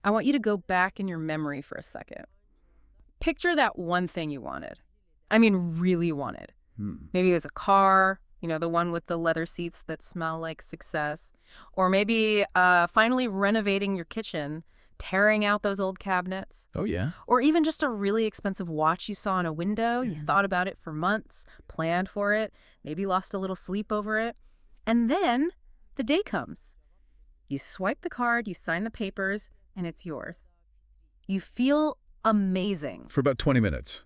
I want you to go back in your memory for a second. Picture that one thing you wanted. I mean, really wanted. Maybe it was a car, the one with the leather seats that smell like success. Or maybe finally renovating your kitchen, tearing out those old cabinets. Oh, yeah? Or even just a really expensive watch you saw in a window. You thought about it for months, planned for it, maybe lost a little sleep over it. And then the day comes. You swipe the card, you sign the papers, and it's yours. You feel amazing. For about 20 minutes.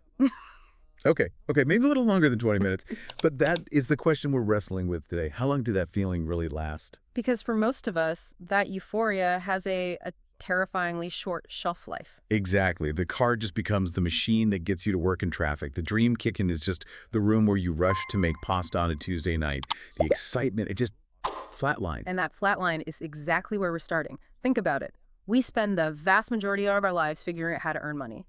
Okay, maybe a little longer than 20 minutes. But that is the question we're wrestling with today. How long did that feeling really last? Because for most of us, that euphoria has a terrifyingly short shelf life. Exactly. The car just becomes the machine that gets you to work in traffic. The dream kitchen is just the room where you rush to make pasta on a Tuesday night. The excitement, it just flatlines. And that flatline is exactly where we're starting. Think about it. We spend the vast majority of our lives figuring out how to earn money.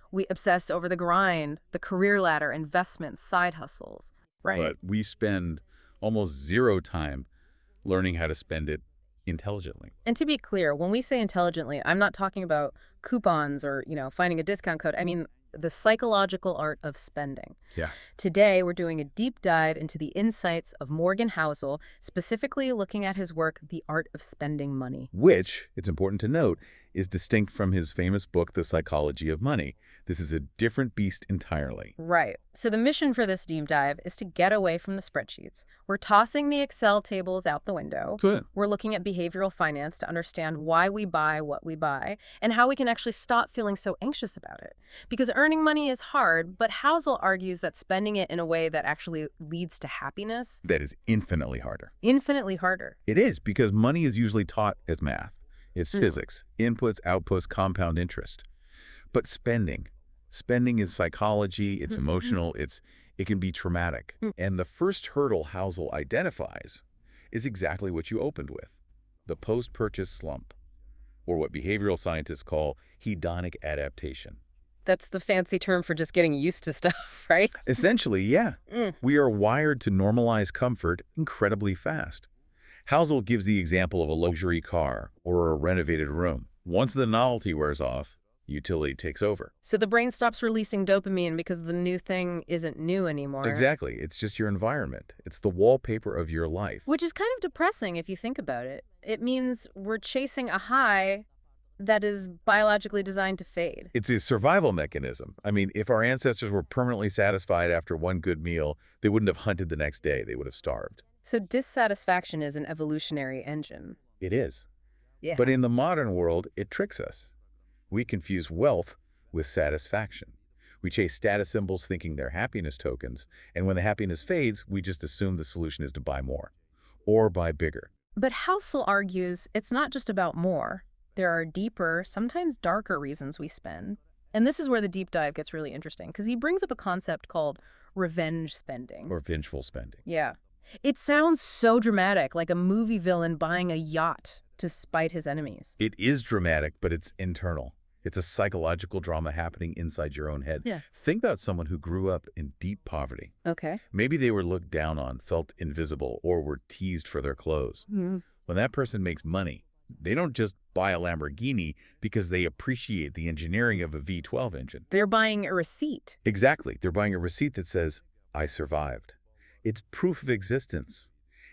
We obsess over the grind, the career ladder, investments, side hustles, right? But we spend almost zero time learning how to spend it intelligently. And to be clear, when we say intelligently, I'm not talking about coupons or, finding a discount code. I mean, the psychological art of spending. Yeah. Today, we're doing a deep dive into the insights of Morgan Housel, specifically looking at his work, The Art of Spending Money. Which, it's important to note, is distinct from his famous book, The Psychology of Money. This is a different beast entirely. Right. So the mission for this deep dive is to get away from the spreadsheets. We're tossing the Excel tables out the window. Good. We're looking at behavioral finance to understand why we buy what we buy and how we can actually stop feeling so anxious about it. Because earning money is hard, but Housel argues that spending it in a way that actually leads to happiness. That is infinitely harder. Infinitely harder. It is, because money is usually taught as math. It's physics, inputs, outputs, compound interest. But spending is psychology, it's emotional, it can be traumatic. And the first hurdle Housel identifies is exactly what you opened with, the post-purchase slump, or what behavioral scientists call hedonic adaptation. That's the fancy term for just getting used to stuff, right? Essentially, yeah. We are wired to normalize comfort incredibly fast. Housel gives the example of a luxury car or a renovated room. Once the novelty wears off, utility takes over. So the brain stops releasing dopamine because the new thing isn't new anymore. Exactly. It's just your environment. It's the wallpaper of your life. Which is kind of depressing if you think about it. It means we're chasing a high that is biologically designed to fade. It's a survival mechanism. I mean, if our ancestors were permanently satisfied after one good meal, they wouldn't have hunted the next day. They would have starved. So dissatisfaction is an evolutionary engine. It is. Yeah. But in the modern world, it tricks us. We confuse wealth with satisfaction. We chase status symbols thinking they're happiness tokens, and when the happiness fades, we just assume the solution is to buy more or buy bigger. But Housel argues it's not just about more. There are deeper, sometimes darker reasons we spend. And this is where the deep dive gets really interesting, because he brings up a concept called revenge spending. Or vengeful spending. Yeah. It sounds so dramatic, like a movie villain buying a yacht to spite his enemies. It is dramatic, but it's internal. It's a psychological drama happening inside your own head. Yeah. Think about someone who grew up in deep poverty. Okay. Maybe they were looked down on, felt invisible, or were teased for their clothes. When that person makes money, they don't just buy a Lamborghini because they appreciate the engineering of a V12 engine. They're buying a receipt. Exactly. They're buying a receipt that says, I survived. It's proof of existence.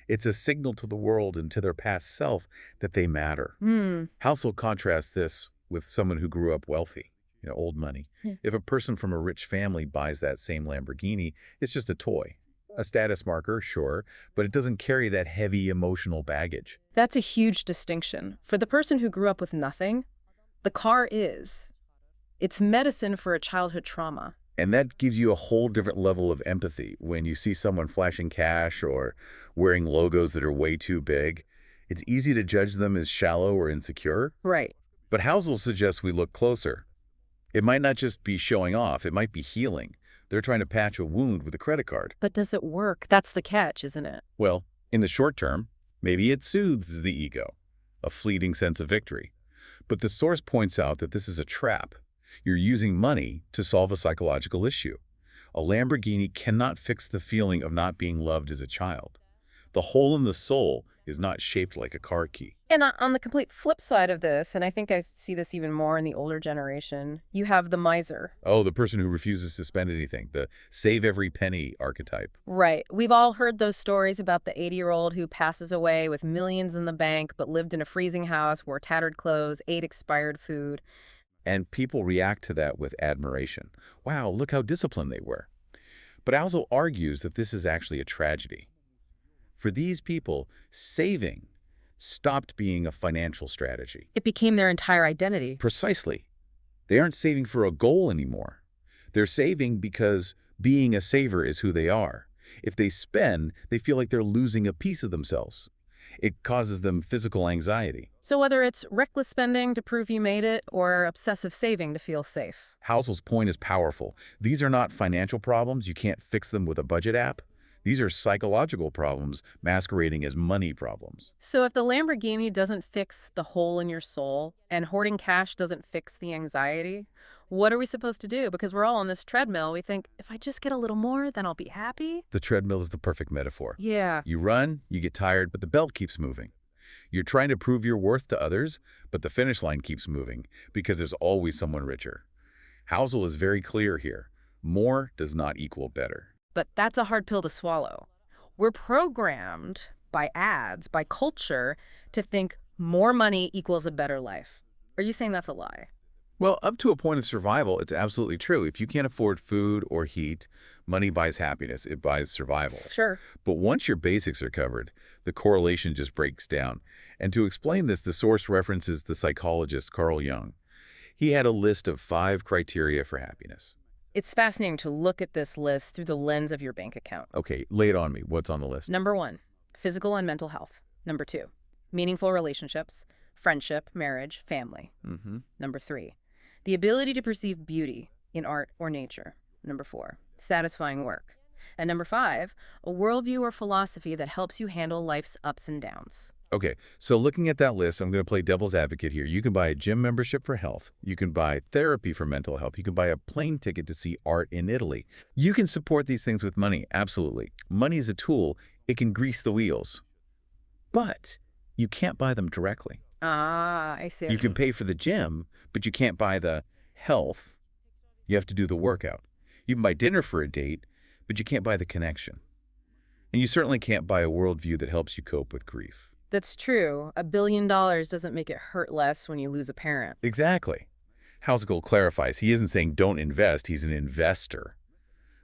It's a signal to the world and to their past self that they matter. Housel contrasts this with someone who grew up wealthy, old money. If a person from a rich family buys that same Lamborghini, it's just a toy. A status marker, sure, but it doesn't carry that heavy emotional baggage. That's a huge distinction. For the person who grew up with nothing, the car is. It's medicine for a childhood trauma. And that gives you a whole different level of empathy. When you see someone flashing cash or wearing logos that are way too big, it's easy to judge them as shallow or insecure. Right. But Housel suggests we look closer. It might not just be showing off, it might be healing. They're trying to patch a wound with a credit card. But does it work? That's the catch, isn't it? Well, in the short term, maybe it soothes the ego, a fleeting sense of victory. But the source points out that this is a trap. You're using money to solve a psychological issue. A Lamborghini cannot fix the feeling of not being loved as a child. The hole in the soul is not shaped like a car key. And on the complete flip side of this, and I think I see this even more in the older generation, you have the miser. Oh, the person who refuses to spend anything, the save every penny archetype. Right. We've all heard those stories about the 80-year-old who passes away with millions in the bank but lived in a freezing house, wore tattered clothes, ate expired food. And people react to that with admiration. Wow, look how disciplined they were. But Housel argues that this is actually a tragedy. For these people, saving stopped being a financial strategy. It became their entire identity. Precisely. They aren't saving for a goal anymore. They're saving because being a saver is who they are. If they spend, they feel like they're losing a piece of themselves. It causes them physical anxiety. So whether it's reckless spending to prove you made it or obsessive saving to feel safe. Housel's point is powerful. These are not financial problems. You can't fix them with a budget app. These are psychological problems masquerading as money problems. So if the Lamborghini doesn't fix the hole in your soul and hoarding cash doesn't fix the anxiety, what are we supposed to do? Because we're all on this treadmill. We think, if I just get a little more, then I'll be happy. The treadmill is the perfect metaphor. Yeah. You run, you get tired, but the belt keeps moving. You're trying to prove your worth to others, but the finish line keeps moving because there's always someone richer. Housel is very clear here. More does not equal better. But that's a hard pill to swallow. We're programmed by ads, by culture, to think more money equals a better life. Are you saying that's a lie? Well, up to a point of survival, it's absolutely true. If you can't afford food or heat, money buys happiness. It buys survival. Sure. But once your basics are covered, the correlation just breaks down. And to explain this, the source references the psychologist Carl Jung. He had a list of 5 criteria for happiness. It's fascinating to look at this list through the lens of your bank account. Okay, lay it on me. What's on the list? Number 1, physical and mental health. Number 2, meaningful relationships, friendship, marriage, family. Number 3, the ability to perceive beauty in art or nature. Number 4, satisfying work. And number 5, a worldview or philosophy that helps you handle life's ups and downs. Okay, so looking at that list, I'm going to play devil's advocate here. You can buy a gym membership for health. You can buy therapy for mental health. You can buy a plane ticket to see art in Italy. You can support these things with money, absolutely. Money is a tool. It can grease the wheels. But you can't buy them directly. Ah, I see. You can pay for the gym, but you can't buy the health. You have to do the workout. You can buy dinner for a date, but you can't buy the connection. And you certainly can't buy a worldview that helps you cope with grief. That's true. $1 billion doesn't make it hurt less when you lose a parent. Exactly. Housel clarifies he isn't saying don't invest, he's an investor.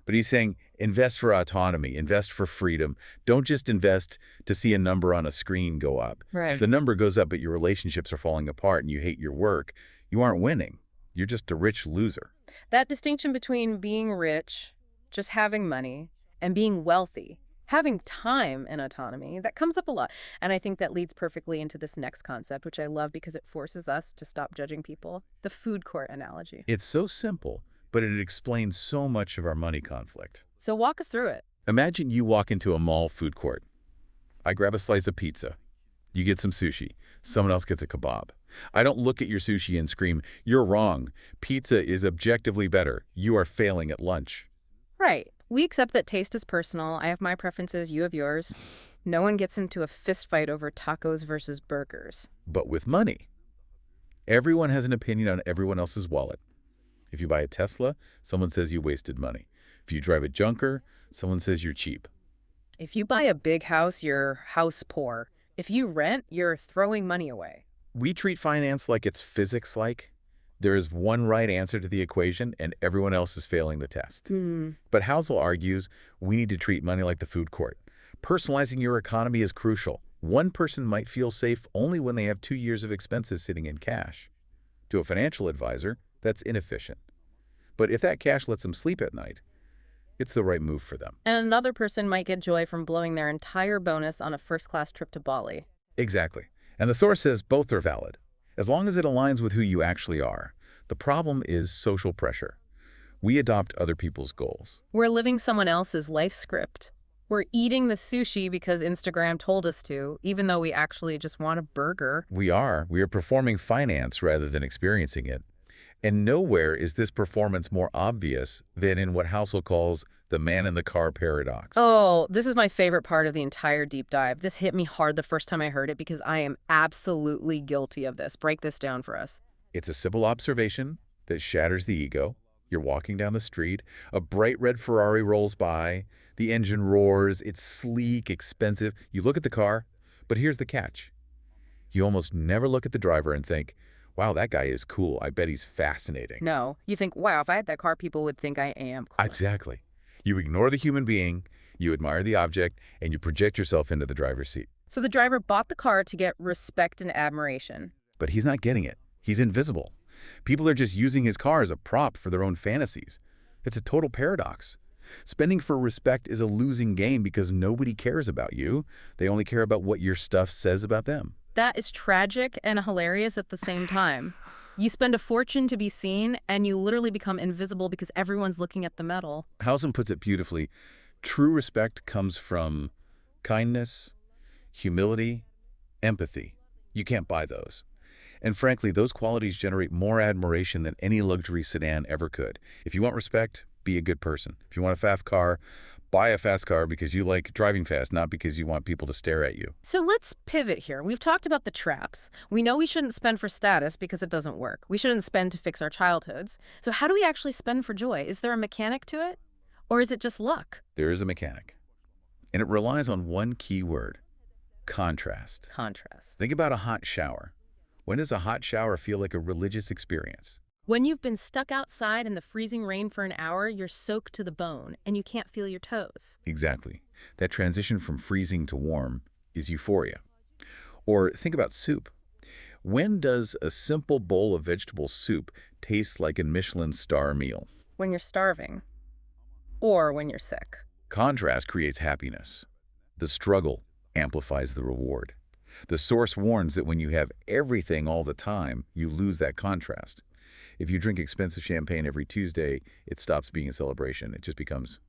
But he's saying invest for autonomy, invest for freedom. Don't just invest to see a number on a screen go up. Right. If the number goes up but your relationships are falling apart and you hate your work, you aren't winning. You're just a rich loser. That distinction between being rich, just having money, and being wealthy, having time and autonomy, that comes up a lot. And I think that leads perfectly into this next concept, which I love because it forces us to stop judging people. The food court analogy. It's so simple, but it explains so much of our money conflict. So walk us through it. Imagine you walk into a mall food court. I grab a slice of pizza. You get some sushi. Someone else gets a kebab. I don't look at your sushi and scream, "You're wrong. Pizza is objectively better. You are failing at lunch." Right. We accept that taste is personal. I have my preferences, you have yours. No one gets into a fist fight over tacos versus burgers. But with money, everyone has an opinion on everyone else's wallet. If you buy a Tesla, someone says you wasted money. If you drive a junker, someone says you're cheap. If you buy a big house, you're house poor. If you rent, you're throwing money away. We treat finance like it's physics-like. There is one right answer to the equation, and everyone else is failing the test. But Housel argues we need to treat money like the food court. Personalizing your economy is crucial. One person might feel safe only when they have 2 years of expenses sitting in cash. To a financial advisor, that's inefficient. But if that cash lets them sleep at night, it's the right move for them. And another person might get joy from blowing their entire bonus on a first-class trip to Bali. Exactly. And the source says both are valid, as long as it aligns with who you actually are. The problem is social pressure. We adopt other people's goals. We're living someone else's life script. We're eating the sushi because Instagram told us to, even though we actually just want a burger. We are performing finance rather than experiencing it. And nowhere is this performance more obvious than in what Housel calls The man in the car paradox. Oh, this is my favorite part of the entire deep dive. This hit me hard the first time I heard it because I am absolutely guilty of this. Break this down for us. It's a simple observation that shatters the ego. You're walking down the street, a bright red Ferrari rolls by, the engine roars, it's sleek, expensive. You look at the car, but here's the catch. You almost never look at the driver and think, wow, that guy is cool. I bet he's fascinating. No, you think, wow, if I had that car, people would think I am cool. Exactly. You ignore the human being, you admire the object, and you project yourself into the driver's seat. So the driver bought the car to get respect and admiration. But he's not getting it. He's invisible. People are just using his car as a prop for their own fantasies. It's a total paradox. Spending for respect is a losing game because nobody cares about you. They only care about what your stuff says about them. That is tragic and hilarious at the same time. You spend a fortune to be seen, and you literally become invisible because everyone's looking at the medal. Housel puts it beautifully. True respect comes from kindness, humility, empathy. You can't buy those. And frankly, those qualities generate more admiration than any luxury sedan ever could. If you want respect, be a good person. If you want a fast car, buy a fast car because you like driving fast, not because you want people to stare at you. So let's pivot here. We've talked about the traps. We know we shouldn't spend for status because it doesn't work. We shouldn't spend to fix our childhoods. So how do we actually spend for joy? Is there a mechanic to it? Or is it just luck? There is a mechanic. And it relies on one key word: contrast. Contrast. Think about a hot shower. When does a hot shower feel like a religious experience? When you've been stuck outside in the freezing rain for an hour, you're soaked to the bone, and you can't feel your toes. Exactly. That transition from freezing to warm is euphoria. Or think about soup. When does a simple bowl of vegetable soup taste like a Michelin star meal? When you're starving. Or when you're sick. Contrast creates happiness. The struggle amplifies the reward. The source warns that when you have everything all the time, you lose that contrast. If you drink expensive champagne every Tuesday, it stops being a celebration. It just becomes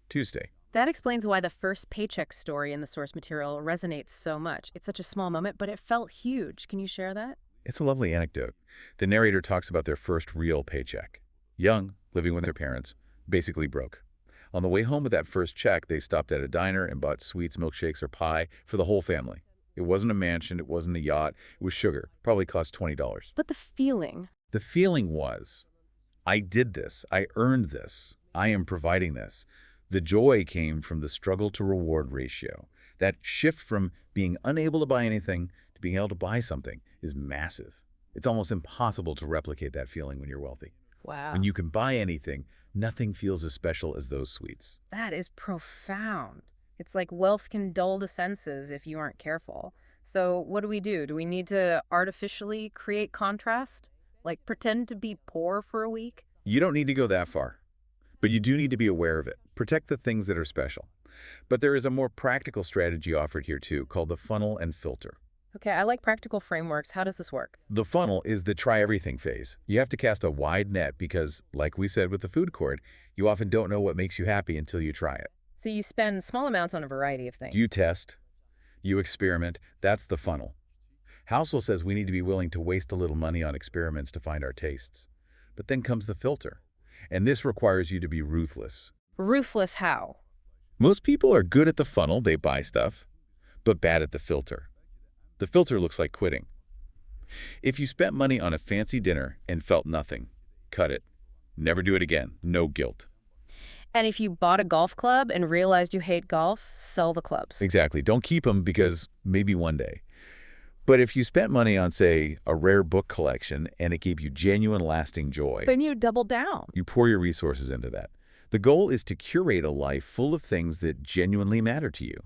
Tuesday. That explains why the first paycheck story in the source material resonates so much. It's such a small moment, but it felt huge. Can you share that? It's a lovely anecdote. The narrator talks about their first real paycheck. Young, living with their parents, basically broke. On the way home with that first check, they stopped at a diner and bought sweets, milkshakes, or pie for the whole family. It wasn't a mansion, it wasn't a yacht, it was sugar. Probably cost $20. But the feeling. The feeling was, I did this, I earned this, I am providing this. The joy came from the struggle to reward ratio. That shift from being unable to buy anything to being able to buy something is massive. It's almost impossible to replicate that feeling when you're wealthy. Wow. When you can buy anything, nothing feels as special as those sweets. That is profound. It's like wealth can dull the senses if you aren't careful. So what do? Do we need to artificially create contrast? Like pretend to be poor for a week? You don't need to go that far, but you do need to be aware of it. Protect the things that are special. But there is a more practical strategy offered here too, called the funnel and filter. Okay, I like practical frameworks. How does this work? The funnel is the try everything phase. You have to cast a wide net because, like we said with the food court, you often don't know what makes you happy until you try it. So you spend small amounts on a variety of things. You test, you experiment, that's the funnel. Housel says we need to be willing to waste a little money on experiments to find our tastes. But then comes the filter, and this requires you to be ruthless. Ruthless how? Most people are good at the funnel, they buy stuff, but bad at the filter. The filter looks like quitting. If you spent money on a fancy dinner and felt nothing, cut it. Never do it again. No guilt. And if you bought a golf club and realized you hate golf, sell the clubs. Exactly. Don't keep them because maybe one day. But if you spent money on, say, a rare book collection and it gave you genuine, lasting joy, then you double down. You pour your resources into that. The goal is to curate a life full of things that genuinely matter to you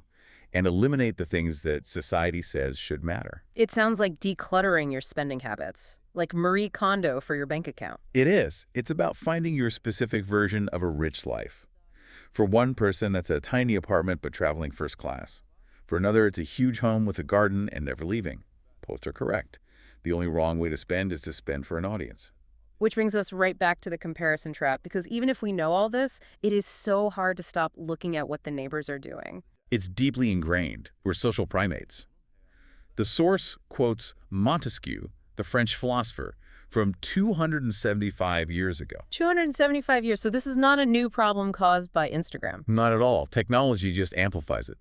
and eliminate the things that society says should matter. It sounds like decluttering your spending habits, like Marie Kondo for your bank account. It is. It's about finding your specific version of a rich life. For one person, that's a tiny apartment but traveling first class. For another, it's a huge home with a garden and never leaving. Both are correct. The only wrong way to spend is to spend for an audience. Which brings us right back to the comparison trap, because even if we know all this, it is so hard to stop looking at what the neighbors are doing. It's deeply ingrained. We're social primates. The source quotes Montesquieu, the French philosopher, from 275 years ago. 275 years. So this is not a new problem caused by Instagram. Not at all. Technology just amplifies it.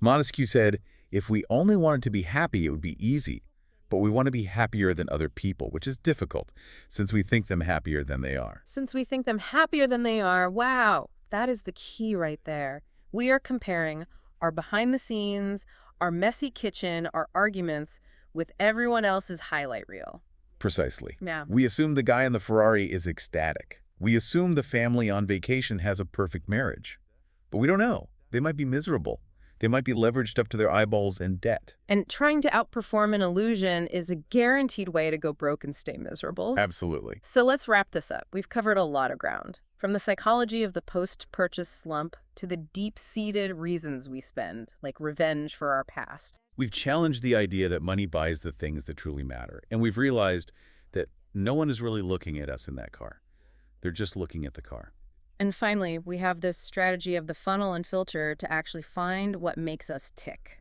Montesquieu said, if we only wanted to be happy, it would be easy. But we want to be happier than other people, which is difficult, since we think them happier than they are. Since we think them happier than they are, wow, that is the key right there. We are comparing our behind the scenes, our messy kitchen, our arguments with everyone else's highlight reel. Precisely. Yeah. We assume the guy in the Ferrari is ecstatic. We assume the family on vacation has a perfect marriage. But we don't know. They might be miserable. They might be leveraged up to their eyeballs in debt. And trying to outperform an illusion is a guaranteed way to go broke and stay miserable. Absolutely. So let's wrap this up. We've covered a lot of ground, from the psychology of the post-purchase slump to the deep-seated reasons we spend, like revenge for our past. We've challenged the idea that money buys the things that truly matter, and we've realized that no one is really looking at us in that car. They're just looking at the car. And finally, we have this strategy of the funnel and filter to actually find what makes us tick.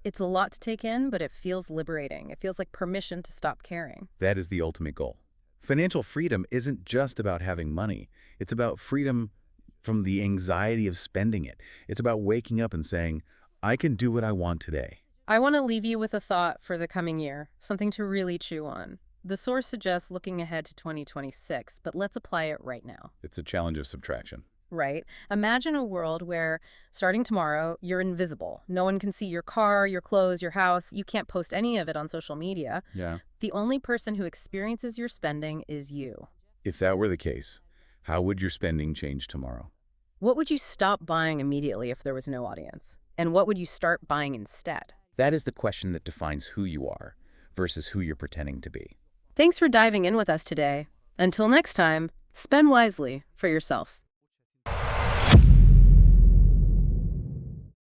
It's a lot to take in, but it feels liberating. It feels like permission to stop caring. That is the ultimate goal. Financial freedom isn't just about having money. It's about freedom from the anxiety of spending it. It's about waking up and saying, I can do what I want today. I want to leave you with a thought for the coming year, something to really chew on. The source suggests looking ahead to 2026, but let's apply it right now. It's a challenge of subtraction. Right? Imagine a world where, starting tomorrow, you're invisible. No one can see your car, your clothes, your house. You can't post any of it on social media. Yeah. The only person who experiences your spending is you. If that were the case, how would your spending change tomorrow? What would you stop buying immediately if there was no audience? And what would you start buying instead? That is the question that defines who you are versus who you're pretending to be. Thanks for diving in with us today. Until next time, spend wisely for yourself.